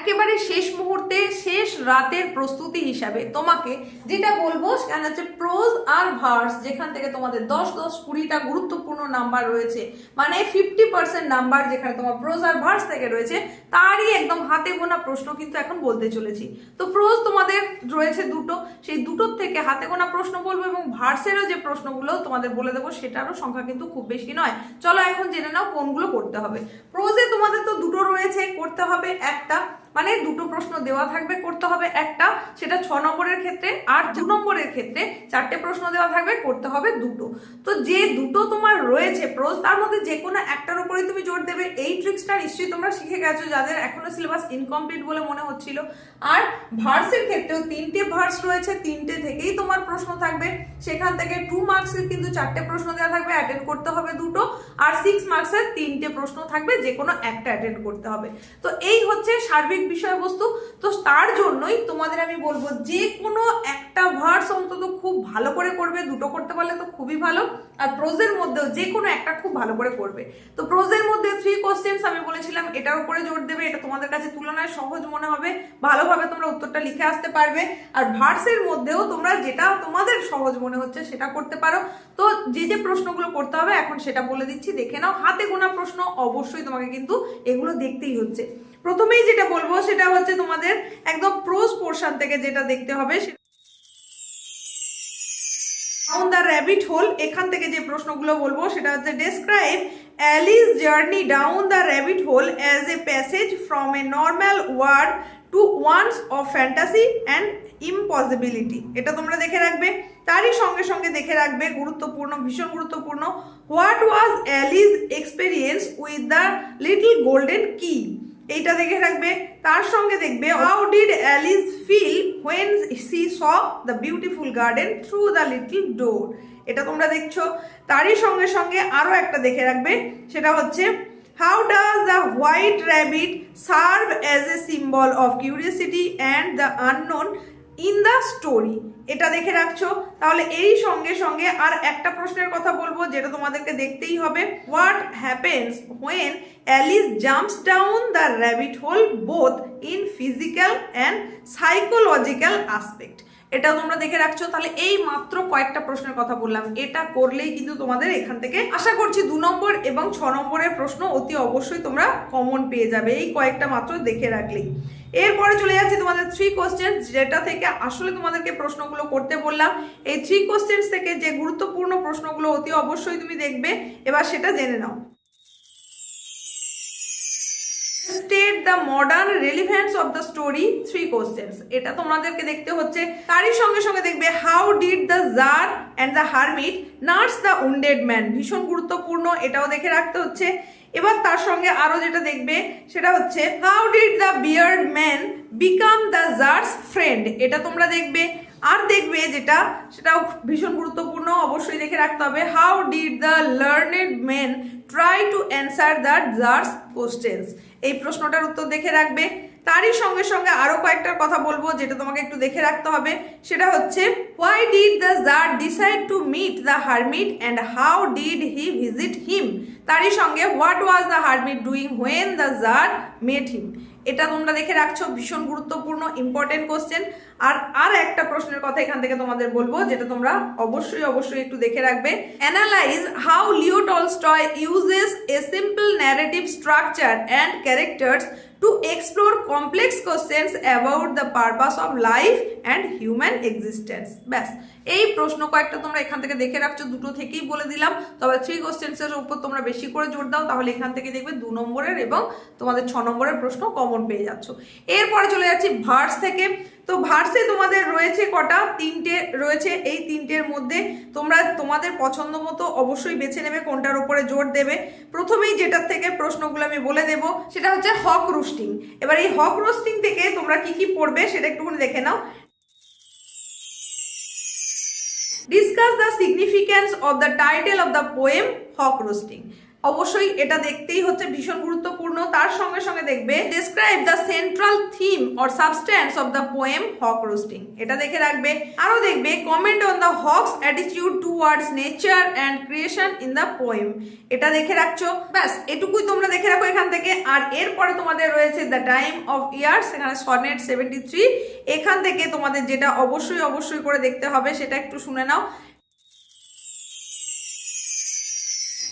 একেবারে শেষ মুহূর্তে শেষ রাতের প্রস্তুতি হিসাবে তোমাকে যেটা বলবো সেখানে হচ্ছে প্রোজ আর ভার্স, যেখান থেকে তোমাদের 10-10-20টা গুরুত্বপূর্ণ নাম্বার রয়েছে, মানে 50% নাম্বার যেখানে তোমার প্রোজ আর ভার্স থেকে রয়েছে, তারই একদম হাতে গোনা প্রশ্ন কিন্তু এখন বলতে চলেছি। তো প্রোজ তোমাদের রয়েছে দুটো, সেই দুটোর থেকে হাতে গোনা প্রশ্ন বলবো, এবং ভার্সেরও যে প্রশ্নগুলো তোমাদের বলে দেবো সেটারও সংখ্যা কিন্তু খুব বেশি নয়। চলো এখন জেনে নাও কোনগুলো করতে হবে। প্রোজে তোমাদের তো দুটো রয়েছে, করতে হবে একটা, মানে দুটো প্রশ্ন দেওয়া থাকবে, করতে হবে একটা, সেটা 6 নম্বরের ক্ষেত্রে, আর 2 নম্বরের ক্ষেত্রে 4টে প্রশ্ন দেওয়া থাকবে, করতে হবে দুটো। তো যে দুটো তোমার রয়েছে প্রোজ, তার মধ্যে যে কোনো একটার উপরেই তুমি জোর দেবে। এই ট্রিক্সটা নিশ্চয়ই তোমরা শিখে গেছো যাদের এখনো সিলেবাস ইনকমপ্লিট বলে মনে হচ্ছিল। আর ভার্সের ক্ষেত্রেও 3টে ভার্স রয়েছে, 3টে থেকেই তোমার প্রশ্ন থাকবে, সেখান থেকে 2 মার্কসের কিন্তু 4টে প্রশ্ন দেওয়া থাকবে, অ্যাটেন্ড করতে হবে দুটো, আর 6 মার্কসের 3টে প্রশ্ন থাকবে, যে কোনো একটা অ্যাটেন্ড করতে হবে। তো এই হচ্ছে সার্বিক বিষয়বস্তু। তো তার জন্যই তোমাদের আমি বলবো যে কোনো একটা ভার্স অন্তত খুব ভালো করে করবে, দুটো করতে পারলে তো খুবই ভালো, আর প্রোজের মধ্যেও যে কোনো একটা খুব ভালো করে করবে। তো প্রোজের মধ্যে 3 কোশ্চেন্স আমি বলেছিলাম, এটার উপরে জোর দেবে, এটা তোমাদের কাছে তুলনায় সহজ মনে হবে, ভালোভাবে তোমরা উত্তরটা লিখে আসতে পারবে। আর ভার্সের মধ্যেও তোমরা যেটা তোমাদের সহজ মনে হচ্ছে সেটা করতে পারো। তো যে যে প্রশ্নগুলো করতে হবে এখন সেটা বলে দিচ্ছি, দেখে নাও। হাতে গোনা প্রশ্ন অবশ্যই তোমাকে কিন্তু এগুলো দেখতেই হচ্ছে। প্রথমেই যেটা বলবো সেটা হচ্ছে তোমাদের একদম প্রোজ পোর্শন থেকে যেটা দেখতে হবে, ডাউন দ্য র্যাবিট হোল, এখান থেকে যে প্রশ্নগুলো বলবো সেটা হচ্ছে describe Alice journey down the rabbit hole as a passage from a normal world to ones of fantasy and impossibility. এটা তোমরা দেখে রাখবে। তারই সঙ্গে সঙ্গে দেখে রাখবে, গুরুত্বপূর্ণ, ভীষণ গুরুত্বপূর্ণ, what was Alice experience with the little golden key, এইটা দেখে রাখবে। তার সঙ্গে দেখবে how did Alice feel when she saw the beautiful garden through the little door, এটা তোমরা দেখছো। তারই সঙ্গে সঙ্গে আরও একটা দেখে রাখবে, সেটা হচ্ছে how does the white rabbit serve as a symbol of curiosity and the unknown in the story, এটা দেখে রাখছো। তাহলে এই সঙ্গে সঙ্গে আর একটা প্রশ্নের কথা বলবো যেটা তোমাদেরকে দেখতেই হবে, what happens when Alice jumps down the rabbit whole both in physical and psychological aspect, এটা তোমরা দেখে রাখছো। তাহলে এই মাত্র কয়েকটা প্রশ্নের কথা বললাম, এটা করলেই কিন্তু তোমাদের এখান থেকে আশা করছি 2 নম্বর এবং 6 নম্বরের প্রশ্ন অতি অবশ্যই তোমরা কমন পেয়ে যাবে, এই কয়েকটা মাত্র দেখে রাখলেই। এরপরে চলে যাচ্ছি তোমাদের 3 কোশ্চেন, যেটা থেকে আসলে তোমাদেরকে প্রশ্নগুলো করতে বললাম। এই 3 কোশ্চেন থেকে যে গুরুত্বপূর্ণ প্রশ্নগুলো অতি অবশ্যই তুমি দেখবে, এবার সেটা জেনে নাও। State the modern relevance of the story, 3 questions, এটা তোমাদেরকে দেখতে হচ্ছে। তারই সঙ্গে সঙ্গে দেখবে how did the tsar and the hermit nurse the wounded man, ভীষণ গুরুত্বপূর্ণ, এটাও দেখে রাখতে হচ্ছে। এবার তার সঙ্গে আরো যেটা দেখবে সেটা হচ্ছে how did the beard man become the jars friend, এটা তোমরা দেখবে। আর দেখবে যেটা সেটাও ভীষণ গুরুত্বপূর্ণ, অবশ্যই দেখে রাখতে হবে, how did the learned man try to answer the jars questions, এই প্রশ্নটার উত্তর দেখে রাখবে। তারই সঙ্গে সঙ্গে আরো কয়েকটার কথা বলবো যেটা তোমাকে একটু দেখে রাখতে হবে, সেটা হচ্ছে why did the tsar decide to meet the hermit and how did he visit him, তারই সঙ্গে what was the hermit doing when the tsar met him, এটা তোমরা দেখে রাখছো, ভীষণ গুরুত্বপূর্ণ ইম্পর্টেন্ট কোশ্চেন। আর একটা প্রশ্নের কথা এখান থেকে তোমাদের বলবো যেটা তোমরা অবশ্যই একটু দেখে রাখবে, analyse how Leo Tolstoy uses a simple narrative structure and characters to explore complex questions about the purpose of life and human existence। ব্যাস, এই প্রশ্ন কয়েকটা তোমরা এখান থেকে দেখে রাখছো, দুটো থেকেই বলে দিলাম। তবে 3 কোশ্চেন্সের উপর তোমরা বেশি করে জোর দাও, তাহলে এখান থেকে দেখবে 2 নম্বরের এবং তোমাদের 6 নম্বরের প্রশ্ন কমন পেয়ে যাচ্ছ। এরপরে চলে যাচ্ছি ভার্স থেকে। তো ভার্সে তোমাদের রয়েছে কটা, 3টে রয়েছে। এই 3টের মধ্যে তোমরা তোমাদের পছন্দ মতো অবশ্যই বেছে নেবে কোনটার উপরে জোর দেবে। প্রথমেই যেটার থেকে প্রশ্নগুলো আমি বলে দেব সেটা হচ্ছে হক রোস্টিং। এবার এই হক রোস্টিং থেকে তোমরা কি কি পড়বে সেটা একটুখানি দেখে নাও। Discuss the significance of the title of the poem Hawk Roasting. অবশ্যই এটা দেখতেই হচ্ছে ভীষণ গুরুত্বপূর্ণ। তার সঙ্গে সঙ্গে দেখবে describe the central theme or substance of the poem Haque roasting, এটা দেখে রাখবে। আরো দেখবে comment on the Hawks attitude towards nature and creation in the poem, এটা দেখে রাখছো। ব্যাস এটুকুই তোমরা দেখে রাখো এখান থেকে। আর এরপরে তোমাদের রয়েছে দ্য টাইম অফ ইয়ার্স, এখানে সনেট 73। এখান থেকে তোমাদের যেটা অবশ্যই অবশ্যই করে দেখতে হবে সেটা একটু শুনে নাও।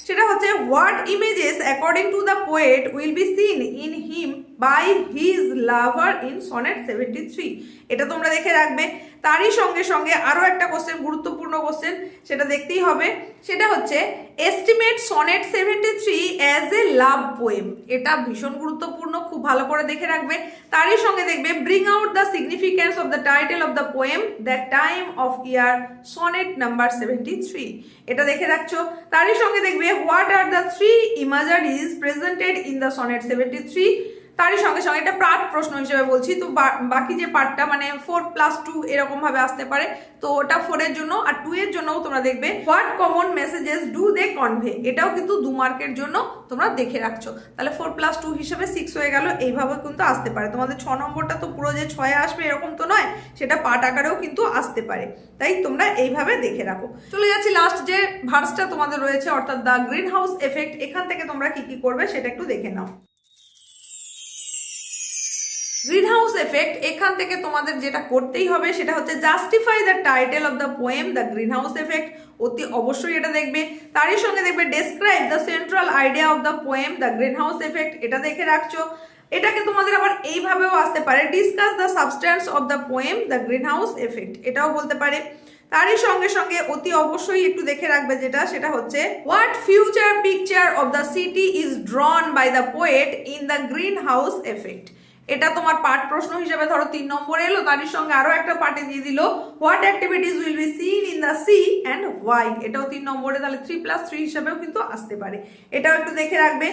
সেটা হচ্ছে what images according to the poet will be seen in him by his lover in sonnet 73, এটা তোমরা দেখে রাখবে। তারই সঙ্গে সঙ্গে আরও একটা কোশ্চেন, গুরুত্বপূর্ণ কোশ্চেন, সেটা দেখতেই হবে। সেটা হচ্ছে estimate sonnet 73 as a love poem, এটা ভীষণ গুরুত্বপূর্ণ, খুব ভালো করে দেখে রাখবে। তারই সঙ্গে দেখবে bring out the significance of the title of the poem the time of year sonnet number 73, এটা দেখে রাখছো। তারই সঙ্গে দেখবে what are the three imageries presented in the sonnet 73, তারই সঙ্গে সঙ্গে এটা পার্ট প্রশ্ন হিসেবে বলছি, তো বাকি যে পার্টটা মানে 4+2 এরকম ভাবে আসতে পারে, তো ওটা 4 এর জন্য। আর 2 এর জন্যও তোমরা দেখবে what common messages do they convey, এটাও কিন্তু 2 মার্কের জন্য তোমরা দেখে রাখছো। তাহলে 4+2 হিসেবে 6 হয়ে গেল, এইভাবে কিন্তু আসতে পারে। তোমাদের 6 নম্বরটা তো পুরো যে 6 আসবে এরকম তো নয়, সেটা পার্ট আকারেও কিন্তু আসতে পারে, তাই তোমরা এইভাবে দেখে রাখো। চলে যাচ্ছি লাস্ট যে ভার্সটা তোমাদের রয়েছে, অর্থাৎ দ্য গ্রিন হাউস এফেক্ট। এখান থেকে তোমরা কি কি করবে সেটা একটু দেখে নাও। গ্রিন হাউস এফেক্ট, এখান থেকে তোমাদের যেটা করতেই হবে সেটা হচ্ছে justify the title of the poem the green house effect, অতি অবশ্যই এটা দেখবে। তারই সঙ্গে দেখবে describe the central idea of the poem the green house effect, এটা দেখে রাখছো। এটাকে তোমাদের আবার এইভাবেও আসতে পারে discuss the substance of the poem the green house effect, এটাও বলতে পারে। তারই সঙ্গে সঙ্গে অতি অবশ্যই একটু দেখে রাখবে যেটা, সেটা হচ্ছে what future picture of the city is drawn by the poet in the green house effect, এটা তোমার পার্ট প্রশ্ন হিসেবে ধরো 3 নম্বরে এলো। তারই সঙ্গে আরো একটা পার্টে দিয়ে দিল what activities will be seen in the sea and why, এটাও 3 নম্বরে, তাহলে 3+3 হিসেবেও কিন্তু আসতে পারে, এটাও একটু দেখে রাখবে।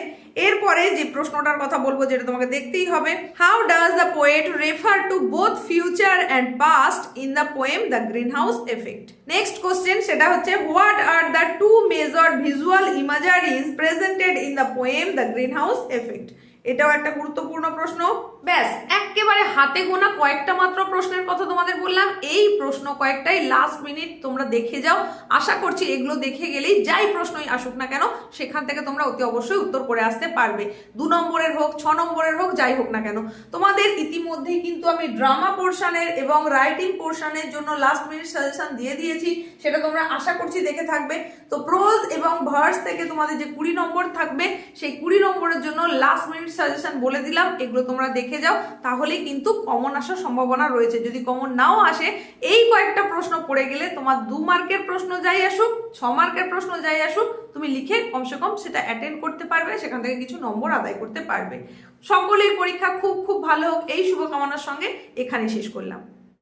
এরপরে যে প্রশ্নটার কথা বলবো যেটা তোমাকে দেখতেই হবে, how does the poet refer to both future and past in the poem the green house effect. Next question সেটা হচ্ছে what are the 2 major visual imageries presented in the poem the green house effect, এটাও একটা গুরুত্বপূর্ণ প্রশ্ন। ব্যাস একেবারে হাতে গোনা কয়েকটা মাত্র প্রশ্নের কথা তোমাদের বললাম। এই প্রশ্ন কয়েকটাই লাস্ট মিনিট তোমরা দেখে যাও, আশা করছি এগুলো দেখে গেলেই যাই প্রশ্নই আসুক না কেন সেখান থেকে তোমরা অতি অবশ্যই উত্তর করে আসতে পারবে, 2 নম্বরের হোক 6 নম্বরের হোক যাই হোক না কেন। তোমাদের ইতিমধ্যেই কিন্তু আমি ড্রামা পোর্শনের এবং রাইটিং পোর্শনের জন্য লাস্ট মিনিট সাজেশন দিয়ে দিয়েছি, সেটা তোমরা আশা করছি দেখে থাকবে। তো প্রোজ এবং ভার্স থেকে তোমাদের যে 20 নম্বর থাকবে সেই 20 নম্বরের জন্য লাস্ট মিনিট সাজেশন বলে দিলাম, এগুলো তোমরা দেখে যাও, তাহলেই কিন্তু কমন আসার সম্ভাবনা রয়েছে। যদি কমন নাও আসে, এই কয়েকটা প্রশ্ন পড়ে গেলে তোমার 2 মার্কের প্রশ্ন যাই আসুক 6 মার্কের প্রশ্ন যাই আসুক, তুমি লিখে কমসে কম সেটা অ্যাটেন্ড করতে পারবে, সেখান থেকে কিছু নম্বর আদায় করতে পারবে। সকলেই পরীক্ষা খুব খুব ভালো হোক এই শুভকামনার সঙ্গে এখানে শেষ করলাম।